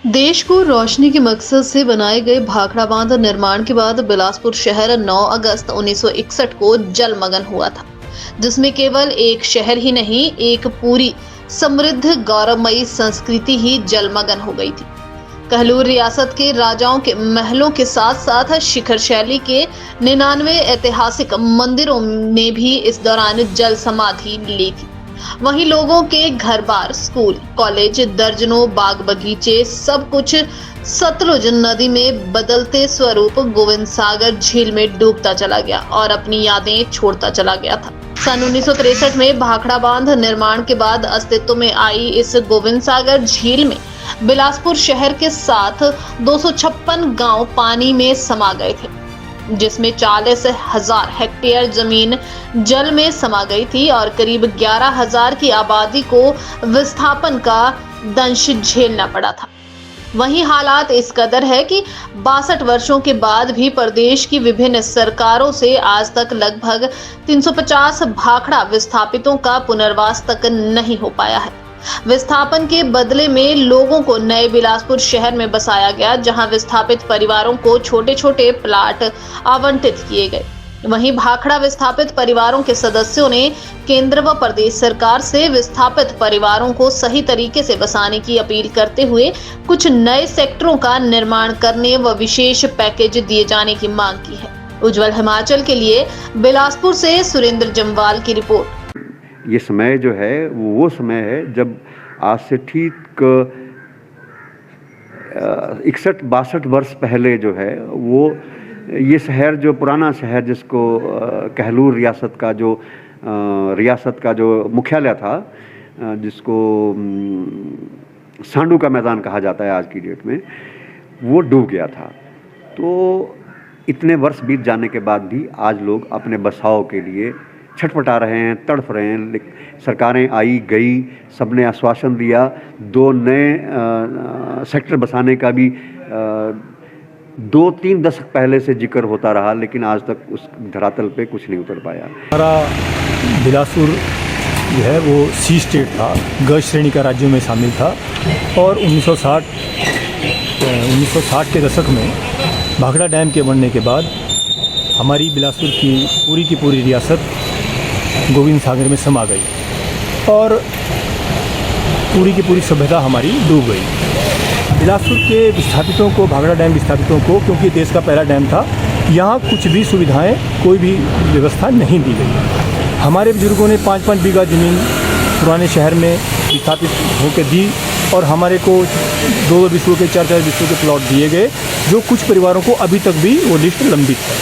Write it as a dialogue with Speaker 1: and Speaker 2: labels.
Speaker 1: देश को रोशनी के मकसद से बनाए गए भाखड़ा बांध निर्माण के बाद बिलासपुर शहर 9 अगस्त 1961 को जलमग्न हुआ था, जिसमें केवल एक शहर ही नहीं, एक पूरी समृद्ध गौरवमयी संस्कृति ही जलमग्न हो गई थी। कहलूर रियासत के राजाओं के महलों के साथ साथ शिखर शैली के 99 ऐतिहासिक मंदिरों ने भी इस दौरान जल समाधि ली थी। वहीं लोगों के घर बार, स्कूल, कॉलेज, दर्जनों बाग बगीचे, सब कुछ सतलुज नदी में बदलते स्वरूप गोविंद सागर झील में डूबता चला गया और अपनी यादें छोड़ता चला गया था। सन 1963 में भाखड़ा बांध निर्माण के बाद अस्तित्व में आई इस गोविंद सागर झील में बिलासपुर शहर के साथ 256 गांव पानी में समा गए थे, जिसमें 40,000 हेक्टेयर जमीन जल में समा गई थी और करीब 11,000 की आबादी को विस्थापन का दंश झेलना पड़ा था। वहीं हालात इस कदर है कि 62 वर्षों के बाद भी प्रदेश की विभिन्न सरकारों से आज तक लगभग 350 भाखड़ा विस्थापितों का पुनर्वास तक नहीं हो पाया है। विस्थापन के बदले में लोगों को नए बिलासपुर शहर में बसाया गया, जहां विस्थापित परिवारों को छोटे छोटे प्लाट आवंटित किए गए। वहीं भाखड़ा विस्थापित परिवारों के सदस्यों ने केंद्र व प्रदेश सरकार से विस्थापित परिवारों को सही तरीके से बसाने की अपील करते हुए कुछ नए सेक्टरों का निर्माण करने व विशेष पैकेज दिए जाने की मांग की है। उज्जवल हिमाचल के लिए बिलासपुर से सुरेंद्र जम्वाल की रिपोर्ट।
Speaker 2: ये समय जो है वो समय है जब आज से ठीक 61-62 वर्ष पहले जो है वो ये शहर, जो पुराना शहर जिसको कहलूर रियासत का जो मुख्यालय था, जिसको सांडू का मैदान कहा जाता है आज की डेट में, वो डूब गया था। तो इतने वर्ष बीत जाने के बाद भी आज लोग अपने बसाव के लिए छटपटा रहे हैं, तड़फ रहे हैं। सरकारें आई गई, सबने आश्वासन दिया, 2 नए सेक्टर बसाने का भी 2-3 दशक पहले से जिक्र होता रहा, लेकिन आज तक उस धरातल पे कुछ नहीं उतर पाया।
Speaker 3: हमारा बिलासपुर जो है वो सी स्टेट था, ग श्रेणी का राज्यों में शामिल था और 1960 के दशक में भाखड़ा डैम के बनने के बाद हमारी बिलासपुर की पूरी रियासत गोविंद सागर में समा गई और पूरी की पूरी सभ्यता हमारी डूब गई। बिलासपुर के विस्थापितों को, भाखड़ा डैम विस्थापितों को, क्योंकि देश का पहला डैम था, यहाँ कुछ भी सुविधाएं, कोई भी व्यवस्था नहीं दी गई। हमारे बुजुर्गों ने 5-5 बीघा ज़मीन पुराने शहर में विस्थापित होकर दी और हमारे को 2 बिस्सों के 4-4 बिस्सों के प्लॉट दिए गए, जो कुछ परिवारों को अभी तक भी वो लिस्ट लंबित है।